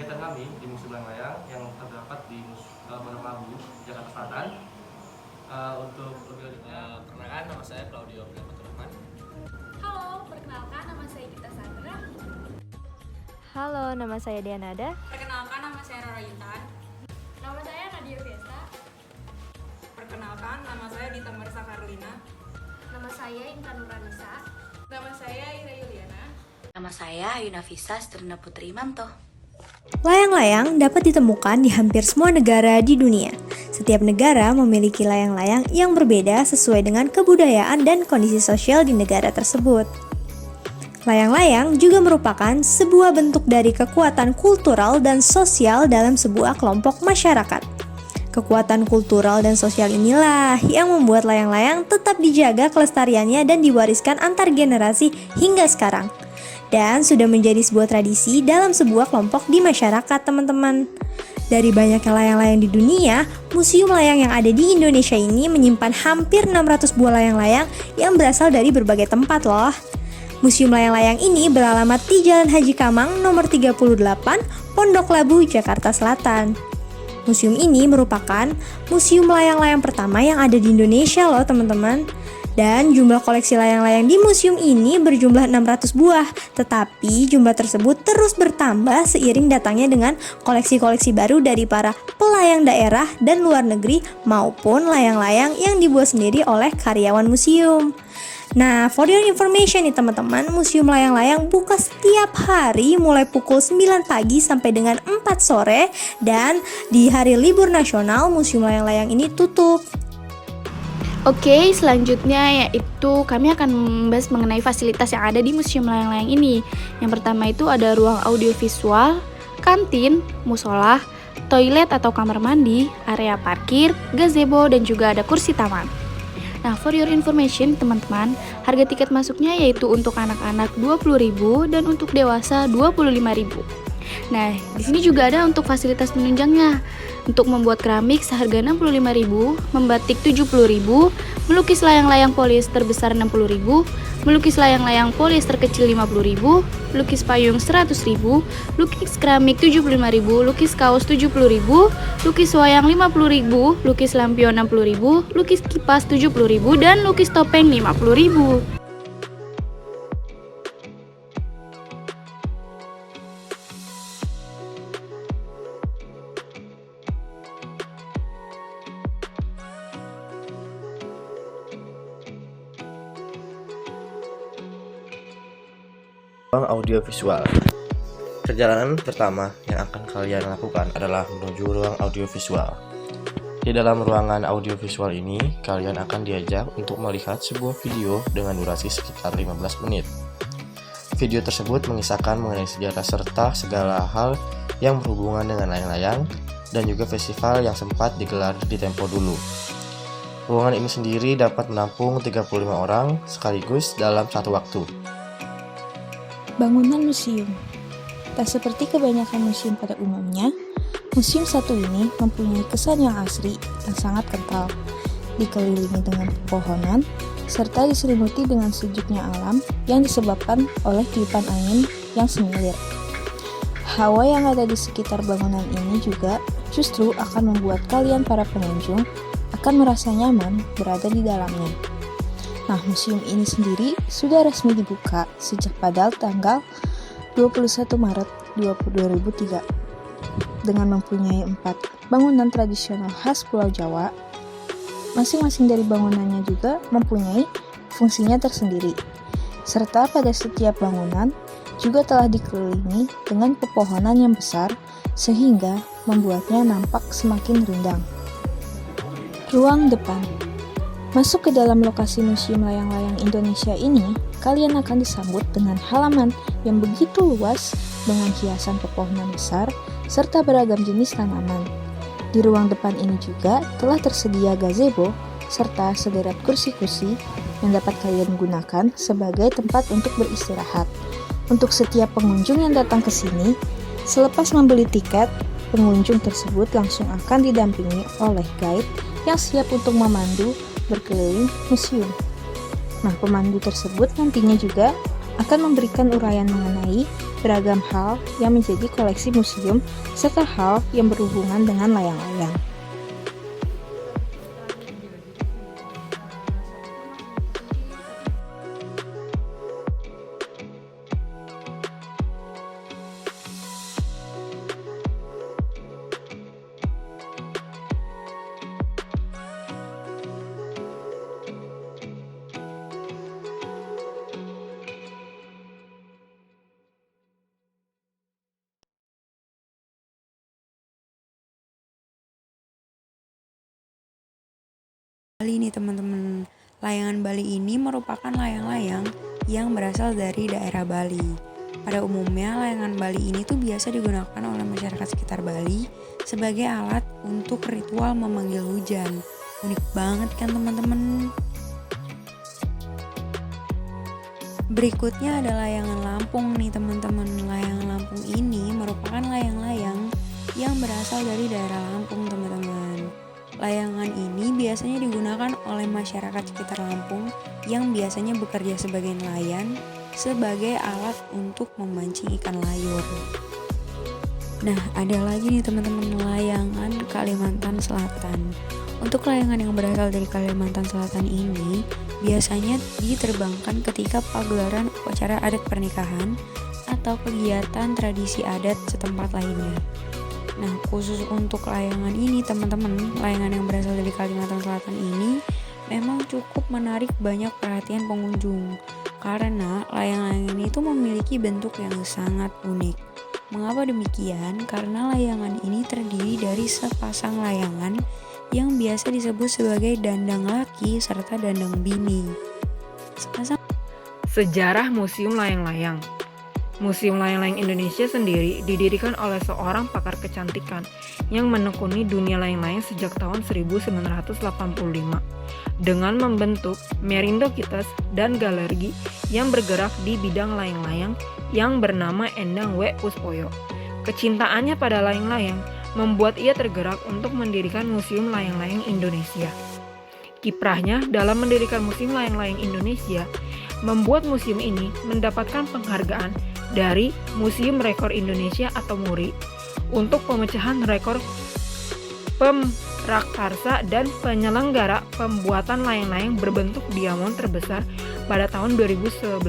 kegiatan kami di Museum Layang-Layang yang terdapat di Pondok Labu, Jakarta Selatan. Untuk lebih lanjutnya, perkenalkan nama saya Claudio Abdurrahman. Halo, perkenalkan nama saya Gita Sandra. Halo, nama saya Dianada. Perkenalkan, nama saya Rara Intan. Nama saya Nadia Fiesta. Perkenalkan, nama saya Dita Marisa Karlina. Nama saya Intan Nurhanisa. Nama saya Ira Yuliana. Nama saya Yunafisa Sterna Putri Imanto. Layang-layang dapat ditemukan di hampir semua negara di dunia. Setiap negara memiliki layang-layang yang berbeda sesuai dengan kebudayaan dan kondisi sosial di negara tersebut. Layang-layang juga merupakan sebuah bentuk dari kekuatan kultural dan sosial dalam sebuah kelompok masyarakat. Kekuatan kultural dan sosial inilah yang membuat layang-layang tetap dijaga kelestariannya dan diwariskan antar generasi hingga sekarang. Dan sudah menjadi sebuah tradisi dalam sebuah kelompok di masyarakat, teman-teman. Dari banyaknya layang-layang di dunia, museum layang yang ada di Indonesia ini menyimpan hampir 600 buah layang-layang yang berasal dari berbagai tempat loh. Museum layang-layang ini beralamat di Jalan Haji Kamang nomor 38, Pondok Labu, Jakarta Selatan. Museum ini merupakan museum layang-layang pertama yang ada di Indonesia loh, teman-teman. Dan jumlah koleksi layang-layang di museum ini berjumlah 600 buah, tetapi jumlah tersebut terus bertambah seiring datangnya dengan koleksi-koleksi baru dari para pelayang daerah dan luar negeri maupun layang-layang yang dibuat sendiri oleh karyawan museum. Nah, for your information nih teman-teman, Museum Layang-Layang buka setiap hari mulai pukul 9 pagi sampai dengan 4 sore, dan di hari libur nasional Museum Layang-Layang ini tutup. Oke, selanjutnya yaitu kami akan membahas mengenai fasilitas yang ada di Museum Layang-Layang ini. Yang pertama itu ada ruang audiovisual, kantin, musola, toilet atau kamar mandi, area parkir, gazebo, dan juga ada kursi taman. Nah, for your information teman-teman, harga tiket masuknya yaitu untuk anak-anak 20.000 dan untuk dewasa 25.000. Nah, di sini juga ada untuk fasilitas penunjangnya. Untuk membuat keramik seharga 65.000, membatik 70.000, melukis layang-layang poliester besar 60.000, melukis layang-layang poliester kecil 50.000, lukis payung 100.000, lukis keramik 75.000, lukis kaos 70.000, lukis wayang 50.000, lukis lampion 60.000, lukis kipas 70.000, dan lukis topeng 50.000. Ruang audiovisual. Perjalanan pertama yang akan kalian lakukan adalah menuju ruang audiovisual. Di dalam ruangan audiovisual ini, kalian akan diajak untuk melihat sebuah video dengan durasi sekitar 15 menit. Video tersebut mengisahkan mengenai sejarah serta segala hal yang berhubungan dengan layang-layang dan juga festival yang sempat digelar di tempo dulu. Ruangan ini sendiri dapat menampung 35 orang sekaligus dalam satu waktu. Bangunan museum. Tak seperti kebanyakan museum pada umumnya, museum satu ini mempunyai kesan yang asri dan sangat kental, dikelilingi dengan pepohonan, serta diselimuti dengan sejuknya alam yang disebabkan oleh tiupan angin yang semilir. Hawa yang ada di sekitar bangunan ini juga justru akan membuat kalian para pengunjung akan merasa nyaman berada di dalamnya. Nah, museum ini sendiri sudah resmi dibuka sejak pada tanggal 21 Maret 2003 dengan mempunyai 4 bangunan tradisional khas Pulau Jawa. Masing-masing dari bangunannya juga mempunyai fungsinya tersendiri, serta pada setiap bangunan juga telah dikelilingi dengan pepohonan yang besar sehingga membuatnya nampak semakin rindang. Ruang depan. Masuk ke dalam lokasi Museum Layang-Layang Indonesia ini, kalian akan disambut dengan halaman yang begitu luas dengan hiasan pepohonan besar serta beragam jenis tanaman. Di ruang depan ini juga telah tersedia gazebo serta sederet kursi-kursi yang dapat kalian gunakan sebagai tempat untuk beristirahat. Untuk setiap pengunjung yang datang ke sini, selepas membeli tiket, pengunjung tersebut langsung akan didampingi oleh guide yang siap untuk memandu berkeliling museum. Nah, pemandu tersebut nantinya juga akan memberikan uraian mengenai beragam hal yang menjadi koleksi museum serta hal yang berhubungan dengan layang-layang. Bali nih teman-teman. Layangan Bali ini merupakan layang-layang yang berasal dari daerah Bali. Pada umumnya layangan Bali ini tuh biasa digunakan oleh masyarakat sekitar Bali sebagai alat untuk ritual memanggil hujan. Unik banget kan teman-teman? Berikutnya ada layangan Lampung nih teman-teman. Layangan Lampung ini merupakan layang-layang yang berasal dari daerah Lampung teman-teman. Layangan ini biasanya digunakan oleh masyarakat sekitar Lampung yang biasanya bekerja sebagai nelayan sebagai alat untuk memancing ikan layur. Nah, ada lagi nih teman-teman layangan Kalimantan Selatan. Untuk layangan yang berasal dari Kalimantan Selatan ini biasanya diterbangkan ketika pagelaran upacara adat pernikahan atau kegiatan tradisi adat setempat lainnya. Nah, khusus untuk layangan ini teman-teman, layangan yang berasal dari Kalimantan Selatan ini memang cukup menarik banyak perhatian pengunjung karena layang-layang ini tuh memiliki bentuk yang sangat unik. Mengapa demikian? Karena layangan ini terdiri dari sepasang layangan yang biasa disebut sebagai dandang laki serta dandang bini. Sejarah Museum Layang-Layang. Museum Layang-Layang Indonesia sendiri didirikan oleh seorang pakar kecantikan yang menekuni dunia layang-layang sejak tahun 1985 dengan membentuk Merindo Kites dan galeri yang bergerak di bidang layang-layang yang bernama Endang W. Puspoyo. Kecintaannya pada layang-layang membuat ia tergerak untuk mendirikan Museum Layang-Layang Indonesia. Kiprahnya dalam mendirikan Museum Layang-Layang Indonesia membuat museum ini mendapatkan penghargaan dari Museum Rekor Indonesia atau MURI untuk pemecahan rekor pemrakarsa dan penyelenggara pembuatan layang-layang berbentuk diamond terbesar pada tahun 2011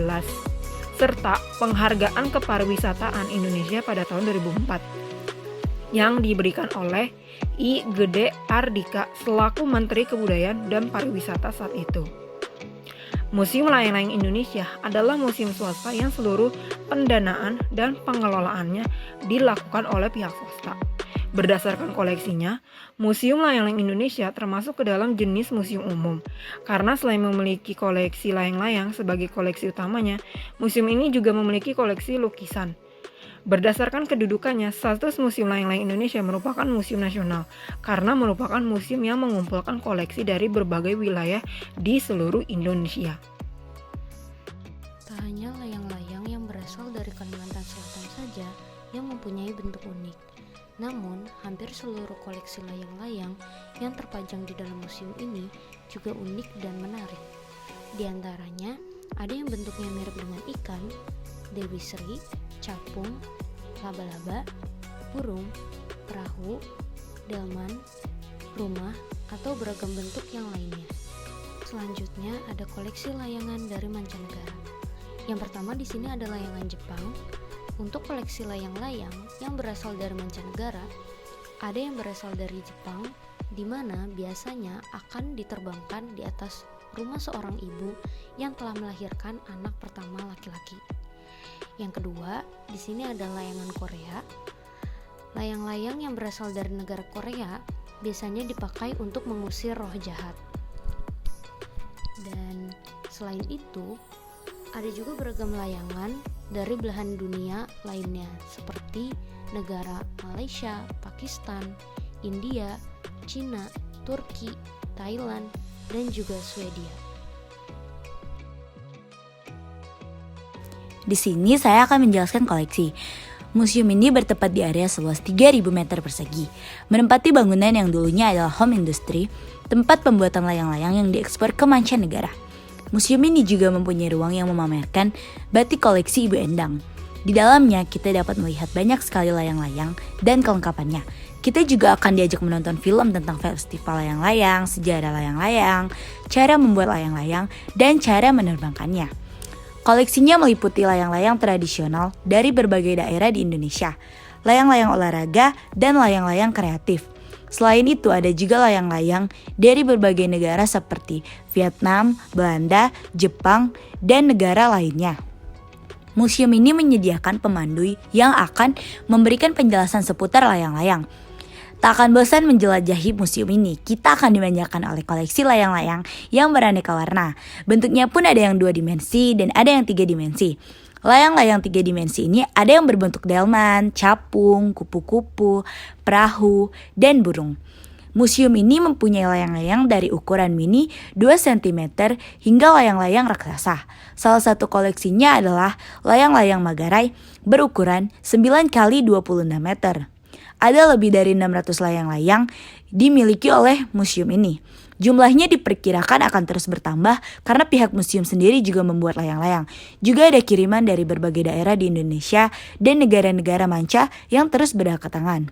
serta penghargaan kepariwisataan Indonesia pada tahun 2004 yang diberikan oleh I. Gede Ardika selaku Menteri Kebudayaan dan Pariwisata saat itu. Museum Layang-Layang Indonesia adalah museum swasta yang seluruh pendanaan dan pengelolaannya dilakukan oleh pihak swasta. Berdasarkan koleksinya, Museum Layang-Layang Indonesia termasuk ke dalam jenis museum umum. Karena selain memiliki koleksi layang-layang sebagai koleksi utamanya, museum ini juga memiliki koleksi lukisan. Berdasarkan kedudukannya, status Museum Layang-Layang Indonesia merupakan museum nasional karena merupakan museum yang mengumpulkan koleksi dari berbagai wilayah di seluruh Indonesia. Tak hanya layang-layang yang berasal dari Kalimantan Selatan saja yang mempunyai bentuk unik, namun hampir seluruh koleksi layang-layang yang terpajang di dalam museum ini juga unik dan menarik. Di antaranya, ada yang bentuknya mirip dengan ikan, Dewi Sri, capung, laba-laba, burung, perahu, delman, rumah, atau beragam bentuk yang lainnya. Selanjutnya ada koleksi layangan dari mancanegara. Yang pertama di sini ada layangan Jepang. Untuk koleksi layang-layang yang berasal dari mancanegara, ada yang berasal dari Jepang, di mana biasanya akan diterbangkan di atas rumah seorang ibu yang telah melahirkan anak pertama laki-laki. Yang kedua, di sini ada layangan Korea. Layang-layang yang berasal dari negara Korea biasanya dipakai untuk mengusir roh jahat. Dan selain itu, ada juga beragam layangan dari belahan dunia lainnya seperti negara Malaysia, Pakistan, India, Cina, Turki, Thailand, dan juga Swedia. Di sini saya akan menjelaskan koleksi. Museum ini bertempat di area seluas 3.000 meter persegi, menempati bangunan yang dulunya adalah home industry, tempat pembuatan layang-layang yang diekspor ke mancanegara. Museum ini juga mempunyai ruang yang memamerkan batik koleksi Ibu Endang. Di dalamnya kita dapat melihat banyak sekali layang-layang dan kelengkapannya. Kita juga akan diajak menonton film tentang festival layang-layang, sejarah layang-layang, cara membuat layang-layang, dan cara menerbangkannya. Koleksinya meliputi layang-layang tradisional dari berbagai daerah di Indonesia, layang-layang olahraga, dan layang-layang kreatif. Selain itu ada juga layang-layang dari berbagai negara seperti Vietnam, Belanda, Jepang, dan negara lainnya. Museum ini menyediakan pemandu yang akan memberikan penjelasan seputar layang-layang. Tak akan bosan menjelajahi museum ini, kita akan dimanjakan oleh koleksi layang-layang yang beraneka warna. Bentuknya pun ada yang 2 dimensi dan ada yang 3 dimensi. Layang-layang 3 dimensi ini ada yang berbentuk delman, capung, kupu-kupu, perahu, dan burung. Museum ini mempunyai layang-layang dari ukuran mini 2 cm hingga layang-layang raksasa. Salah satu koleksinya adalah layang-layang Manggarai berukuran 9 x 26 meter. Ada lebih dari 600 layang-layang dimiliki oleh museum ini. Jumlahnya diperkirakan akan terus bertambah karena pihak museum sendiri juga membuat layang-layang. Juga ada kiriman dari berbagai daerah di Indonesia dan negara-negara manca yang terus berdatangan.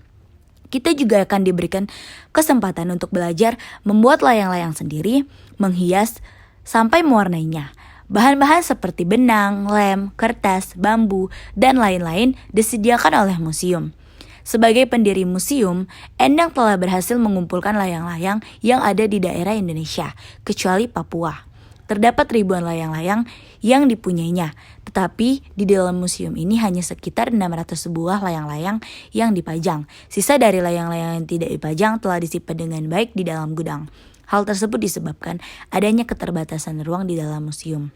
Kita juga akan diberikan kesempatan untuk belajar membuat layang-layang sendiri, menghias, sampai mewarnainya. Bahan-bahan seperti benang, lem, kertas, bambu, dan lain-lain disediakan oleh museum. Sebagai pendiri museum, Endang telah berhasil mengumpulkan layang-layang yang ada di daerah Indonesia, kecuali Papua. Terdapat ribuan layang-layang yang dipunyainya, tetapi di dalam museum ini hanya sekitar 600 buah layang-layang yang dipajang. Sisa dari layang-layang yang tidak dipajang telah disimpan dengan baik di dalam gudang. Hal tersebut disebabkan adanya keterbatasan ruang di dalam museum.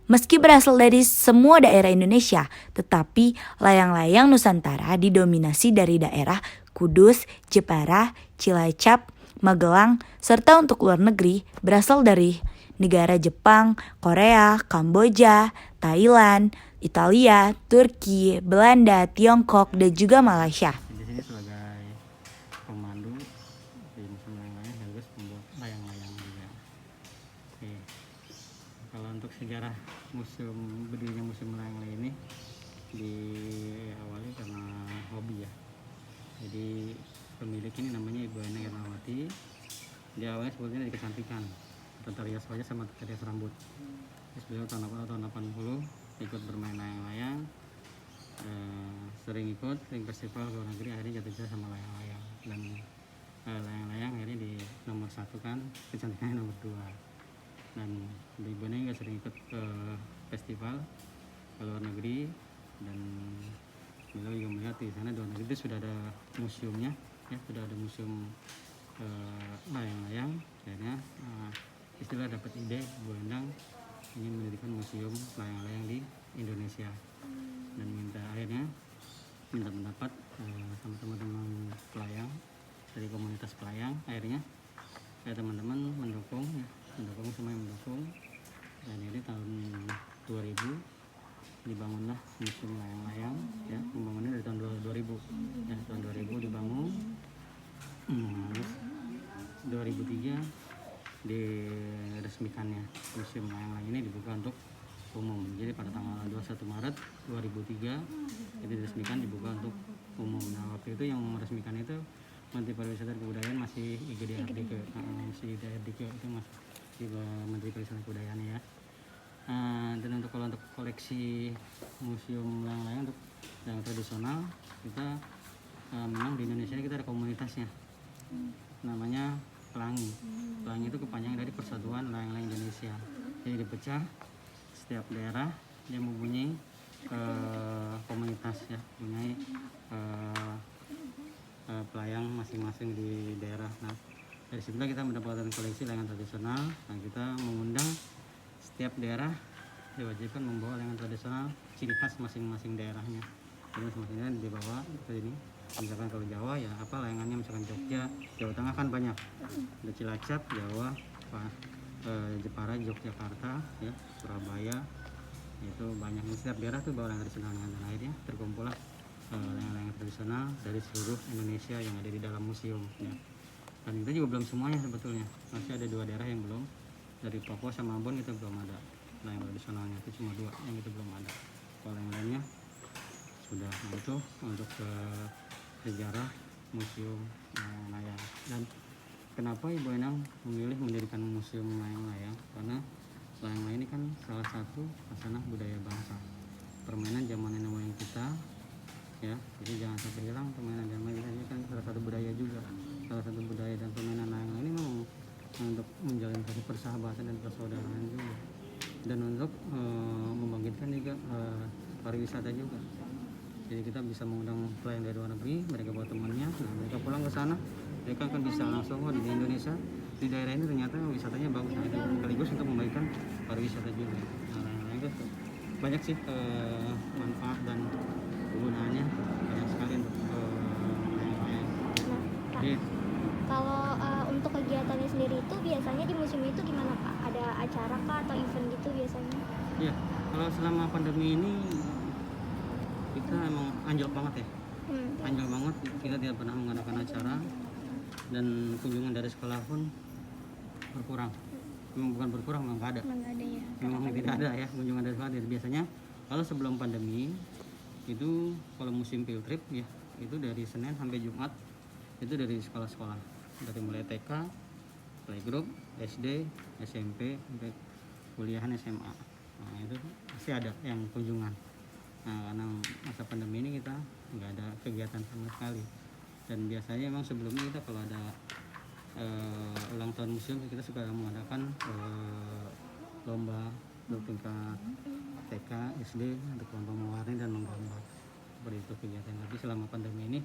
Meski berasal dari semua daerah Indonesia, tetapi layang-layang Nusantara didominasi dari daerah Kudus, Jepara, Cilacap, Magelang, serta untuk luar negeri berasal dari negara Jepang, Korea, Kamboja, Thailand, Italia, Turki, Belanda, Tiongkok, dan juga Malaysia. Di sini sebagai pemandu di museum layang-layang sekaligus pembuat layang-layang juga. Oke. Kalau untuk sejarah berdirinya museum layang-layang ini diawali karena hobi ya. Jadi pemilik ini namanya Ibu Endang Ernawati. Dia awalnya sebetulnya dikecantikan, tata rias wajah sama tata rias rambut. Terus beliau tahun 80 ikut bermain layang-layang, sering festival ke luar negeri, akhirnya jatuh cinta sama layang-layang. Dan layang-layang akhirnya di nomor 1 kan, kecantikannya nomor 2. Dan Ibu Endang juga sering ikut ke festival ke luar negeri, dan beliau juga melihat di sana di luar negeri itu sudah ada museumnya, ya sudah ada museum layang-layang. Akhirnya istilah dapat ide Bu Endang ingin mendirikan museum layang-layang di Indonesia, dan akhirnya minta pendapat sama teman-teman pelayang dari komunitas pelayang. Akhirnya teman-teman mendukung, semuanya mendukung, dan ini tahun 2000 dibangunlah museum layang-layang, ya, pembangunannya dari tahun 2000, ya, tahun 2000 dibangun, terus 2003 diresmikannya museum layang-layang ini dibuka untuk umum. Jadi pada tanggal 21 Maret 2003 itu diresmikan, dibuka untuk umum. Nah, waktu itu yang meresmikan itu Menteri Pariwisata dan Kebudayaan masih IGD Ardike, masih IGD Ardike itu masih Menteri Pariwisata dan Kebudayaan ya. Dan kalau untuk koleksi museum layang-layang untuk yang tradisional, kita memang di Indonesia kita ada komunitasnya, namanya Pelangi. Pelangi itu kepanjangan dari Persatuan Layang-layang Indonesia. Jadi dipecah, setiap daerah dia mempunyai komunitas, ya, mempunyai pelayang masing-masing di daerah. Nah, dari situlah kita mendapatkan koleksi layangan tradisional. Nah, kita mengundang setiap daerah diwajibkan membawa layangan tradisional ciri khas masing-masing daerahnya. Jadi masing-masing daerah dibawa ke sini. Misalkan kalau Jawa ya apa layangannya, misalkan Jogja, Jawa Tengah kan banyak. Ada Cilacap, Jawa, Jepara, Yogyakarta, ya, Surabaya, itu banyak. Setiap daerah tuh bawa layangan tradisional, dan akhirnya terkumpullah layang-layang tradisional dari seluruh Indonesia yang ada di dalam museum, ya. Dan itu juga belum semuanya sebetulnya, masih ada 2 daerah yang belum dari Papua sama Ambon itu belum ada. Layang tradisionalnya itu cuma 2 yang itu belum ada. Kalau yang lainnya sudah. Nah itu untuk sejarah museum layang. Dan kenapa Ibu Endang memilih mendirikan museum layang-layang? Karena layang-layang ini kan salah satu khasanah budaya bangsa, permainan zaman nenek moyang kita, ya. Jadi jangan sampai hilang permainan zaman kita, ini kan salah satu budaya juga. Salah satu budaya dan permainan layang-layang ini memang untuk menjalin tadi persahabatan dan persaudaraan juga, dan untuk membangkitkan juga pariwisata juga. Jadi kita bisa mengundang pelayan dari luar negeri, mereka bawa temannya, nah mereka pulang ke sana, mereka akan bisa langsung di Indonesia, di daerah ini ternyata wisatanya bagus. Nah, itu sekaligus untuk membaikkan pariwisata juga. Nah, itu banyak sih manfaat dan penggunaannya, banyak sekali untuk layang-layang. Jadi kalau untuk kegiatannya sendiri itu biasanya di museum itu gimana Pak? Ada acara kah atau event gitu biasanya? iya, kalau selama pandemi ini kita emang anjlok banget ya. Anjlok banget, kita tidak pernah mengadakan acara dan kunjungan dari sekolah pun berkurang. Memang bukan berkurang, memang nggak ada. Memang tidak ada ya kunjungan dari sekolah. Biasanya kalau sebelum pandemi itu kalau musim field trip ya itu dari Senin sampai Jumat itu dari sekolah-sekolah, dari mulai TK, playgroup, SD, SMP sampai kuliahan SMA. Nah itu pasti ada yang kunjungan. Nah karena masa pandemi ini kita nggak ada kegiatan sama sekali, dan biasanya emang sebelumnya kita kalau ada ulang tahun museum kita suka mengadakan lomba untuk tingkat TK, SD untuk lomba mewarnai dan menggambar, seperti itu kegiatan. Tapi selama pandemi ini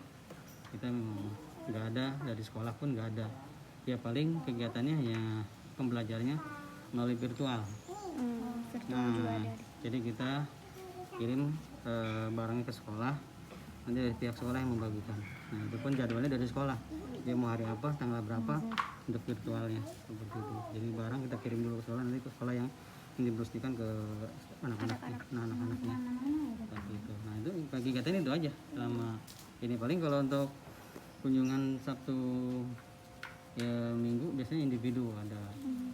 kita memang nggak ada, dari sekolah pun nggak ada ya, paling kegiatannya hanya pembelajarannya melalui virtual. Nah jadi kita kirim barangnya ke sekolah, nanti dari pihak sekolah yang membagikan. Nah itu pun jadwalnya dari sekolah, dia mau hari apa, tanggal berapa untuk virtualnya, seperti itu. Jadi barang kita kirim dulu ke sekolah, nanti ke sekolah yang didistribusikan ke anak-anaknya, seperti itu. Nah itu kegiatan itu aja selama ini. Paling kalau untuk kunjungan Sabtu ya Minggu biasanya individu ada,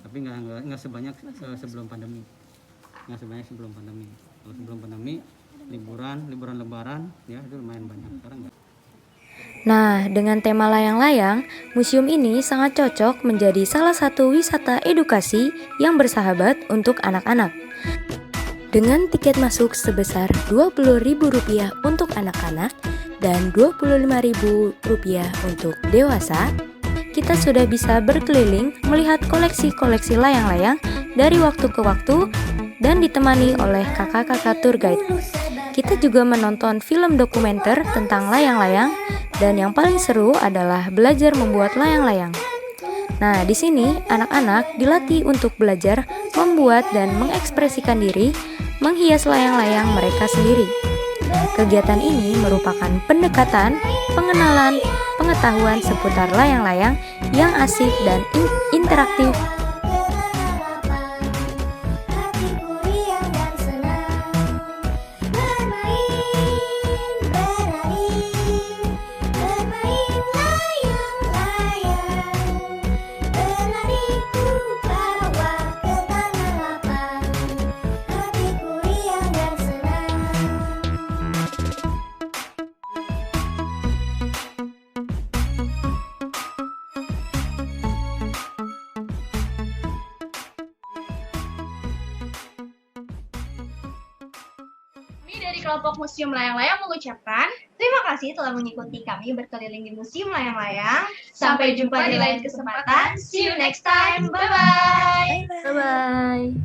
tapi nggak sebanyak sebelum pandemi, nggak sebanyak sebelum pandemi. Kalau sebelum pandemi liburan Lebaran ya itu lumayan banyak. Sekarang enggak. Nah, dengan tema layang-layang, museum ini sangat cocok menjadi salah satu wisata edukasi yang bersahabat untuk anak-anak. Dengan tiket masuk sebesar Rp20.000 untuk anak-anak dan Rp25.000 untuk dewasa, kita sudah bisa berkeliling melihat koleksi-koleksi layang-layang dari waktu ke waktu dan ditemani oleh kakak-kakak tour guide. Kita juga menonton film dokumenter tentang layang-layang, dan yang paling seru adalah belajar membuat layang-layang. Nah, di sini anak-anak dilatih untuk belajar membuat dan mengekspresikan diri menghias layang-layang mereka sendiri. Kegiatan ini merupakan pendekatan, pengenalan, pengetahuan seputar layang-layang yang asik dan interaktif. Dari kelompok Museum Layang-Layang mengucapkan terima kasih telah mengikuti kami berkeliling di Museum Layang-Layang. Sampai jumpa di lain kesempatan. See you next time. Bye-bye. Bye-bye.